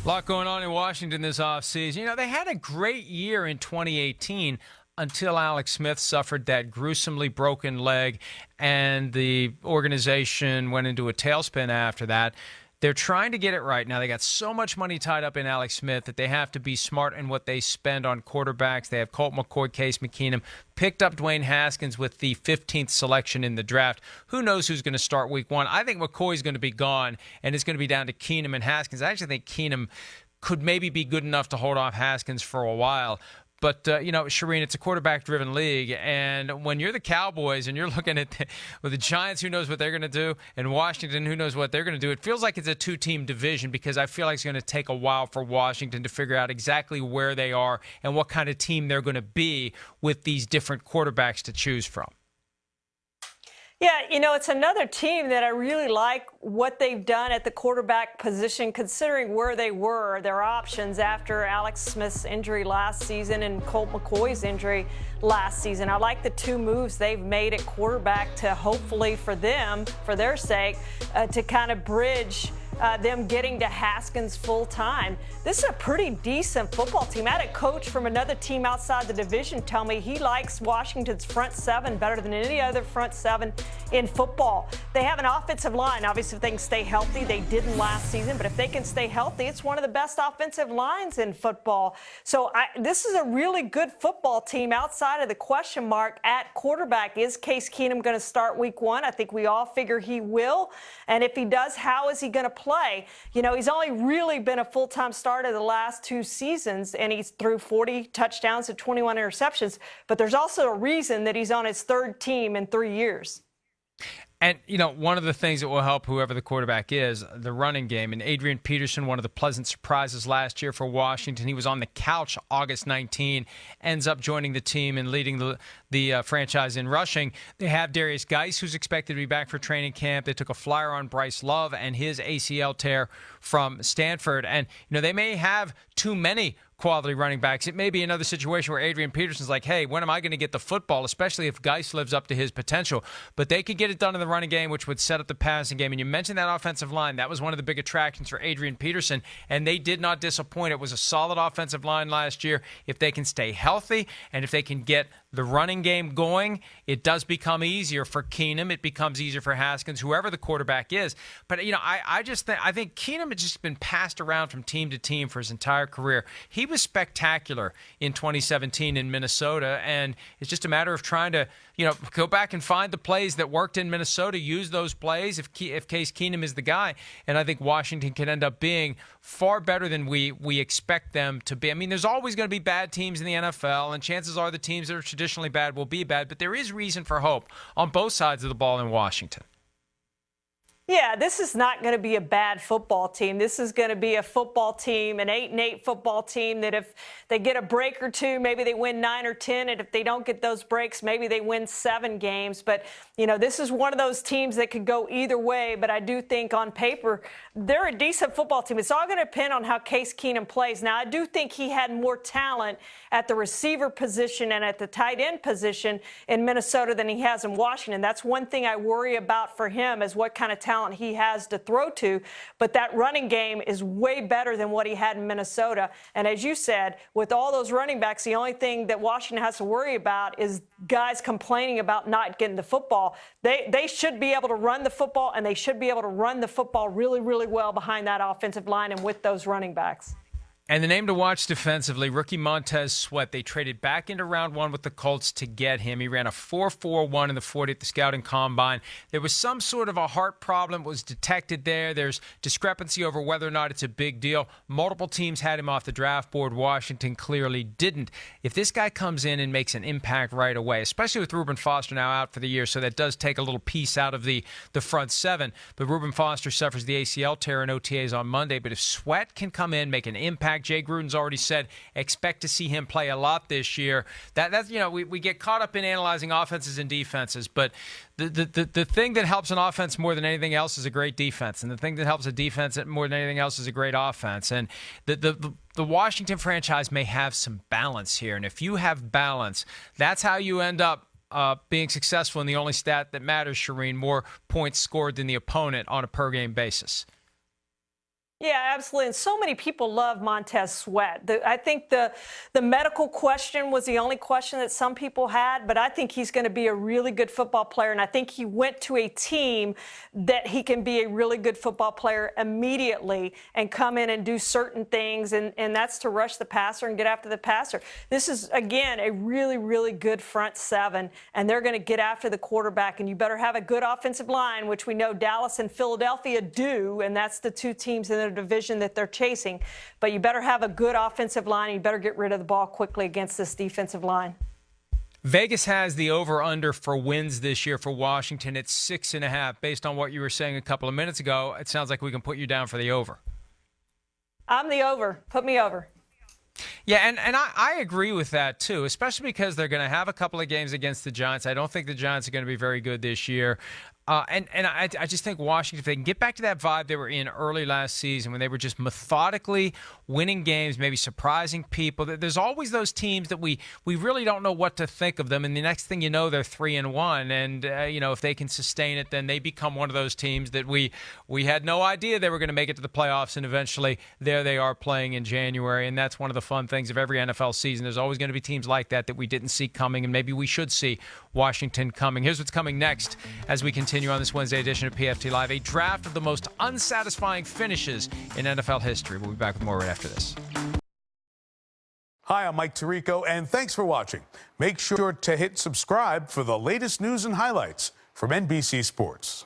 A lot going on in Washington this offseason. You know, they had a great year in 2018 until Alex Smith suffered that gruesomely broken leg, and the organization went into a tailspin after that. They're trying to get it right now. They got so much money tied up in Alex Smith that they have to be smart in what they spend on quarterbacks. They have Colt McCoy, Case Keenum, picked up Dwayne Haskins with the 15th selection in the draft. Who knows who's going to start week one? I think McCoy's going to be gone, and it's going to be down to Keenum and Haskins. I actually think Keenum could maybe be good enough to hold off Haskins for a while. But, Shireen, it's a quarterback-driven league, and when you're the Cowboys and you're looking at with the Giants, who knows what they're going to do, and Washington, who knows what they're going to do, it feels like it's a two-team division because I feel like it's going to take a while for Washington to figure out exactly where they are and what kind of team they're going to be with these different quarterbacks to choose from. Yeah, it's another team that I really like what they've done at the quarterback position, considering where they were, their options after Alex Smith's injury last season and Colt McCoy's injury last season. I like the two moves they've made at quarterback to hopefully for them, for their sake, to kind of bridge them getting to Haskins full time. This is a pretty decent football team. I had a coach from another team outside the division tell me he likes Washington's front seven better than any other front seven in football. They have an offensive line. Obviously, if they can stay healthy, they didn't last season, but if they can stay healthy, it's one of the best offensive lines in football. So this is a really good football team outside of the question mark at quarterback. Is Case Keenum going to start week one? I think we all figure he will. And if he does, how is he going to play? He's only really been a full-time starter the last two seasons, and he's threw 40 touchdowns and 21 interceptions. But there's also a reason that he's on his third team in 3 years. And, one of the things that will help whoever the quarterback is, the running game. And Adrian Peterson, one of the pleasant surprises last year for Washington. He was on the couch August 19, ends up joining the team and leading the franchise in rushing. They have Darius Geis, who's expected to be back for training camp. They took a flyer on Bryce Love and his ACL tear from Stanford. And, they may have too many quality running backs. It may be another situation where Adrian Peterson's like, hey, when am I going to get the football, especially if Geis lives up to his potential? But they could get it done in the running game, which would set up the passing game. And you mentioned that offensive line. That was one of the big attractions for Adrian Peterson, and they did not disappoint. It was a solid offensive line last year. If they can stay healthy and if they can get the running game going, it does become easier for Keenum. It becomes easier for Haskins, whoever the quarterback is. But, I think Keenum has just been passed around from team to team for his entire career. He was spectacular in 2017 in Minnesota, and it's just a matter of trying to, go back and find the plays that worked in Minnesota, use those plays if Case Keenum is the guy. And I think Washington can end up being far better than we expect them to be. I mean, there's always going to be bad teams in the NFL, and chances are the teams that are traditionally bad will be bad, but there is reason for hope on both sides of the ball in Washington. Yeah, this is not going to be a bad football team. This is going to be a football team, an 8-8 football team that if they get a break or two, maybe they win 9 or 10. And if they don't get those breaks, maybe they win 7 games. But, this is one of those teams that could go either way. But I do think on paper, they're a decent football team. It's all going to depend on how Case Keenum plays. Now, I do think he had more talent at the receiver position and at the tight end position in Minnesota than he has in Washington. That's one thing I worry about for him is what kind of talent he has to throw to, but that running game is way better than what he had in Minnesota. And as you said, with all those running backs, the only thing that Washington has to worry about is guys complaining about not getting the football. They should be able to run the football, and they should be able to run the football really, really well behind that offensive line and with those running backs. And the name to watch defensively, rookie Montez Sweat. They traded back into round one with the Colts to get him. He ran a 4.41 in the 40 at the scouting combine. There was some sort of a heart problem was detected there. There's discrepancy over whether or not it's a big deal. Multiple teams had him off the draft board. Washington clearly didn't. If this guy comes in and makes an impact right away, especially with Reuben Foster now out for the year, so that does take a little piece out of the front seven. But Reuben Foster suffers the ACL tear in OTAs on Monday. But if Sweat can come in, make an impact, Jay Gruden's already said expect to see him play a lot this year. That's we get caught up in analyzing offenses and defenses, but the thing that helps an offense more than anything else is a great defense, and the thing that helps a defense more than anything else is a great offense. And the Washington franchise may have some balance here, and if you have balance, that's how you end up being successful in the only stat that matters, Shireen, more points scored than the opponent on a per-game basis. Yeah, absolutely. And so many people love Montez Sweat. I think the medical question was the only question that some people had, but I think he's going to be a really good football player. And I think he went to a team that he can be a really good football player immediately and come in and do certain things. And that's to rush the passer and get after the passer. This is, again, a really, really good front seven, and they're going to get after the quarterback. And you better have a good offensive line, which we know Dallas and Philadelphia do, and that's the two teams in the division that they're chasing. But you better have a good offensive line. You better get rid of the ball quickly against this defensive line. Vegas has the over-under for wins this year for Washington. It's 6.5. Based on what you were saying a couple of minutes ago, it sounds like we can put you down for the over. I'm the over. Put me over. Yeah, and I agree with that, too, especially because they're going to have a couple of games against the Giants. I don't think the Giants are going to be very good this year. And I just think Washington, if they can get back to that vibe they were in early last season when they were just methodically winning games, maybe surprising people. There's always those teams that we really don't know what to think of them. And the next thing you know, they're 3-1. And, if they can sustain it, then they become one of those teams that we had no idea they were going to make it to the playoffs. And eventually there they are playing in January. And that's one of the fun things of every NFL season. There's always going to be teams like that we didn't see coming. And maybe we should see Washington coming. Here's what's coming next as we continue on this Wednesday edition of PFT Live, a draft of the most unsatisfying finishes in NFL history. We'll be back with more right after this. Hi, I'm Mike Tirico, and thanks for watching. Make sure to hit subscribe for the latest news and highlights from NBC Sports.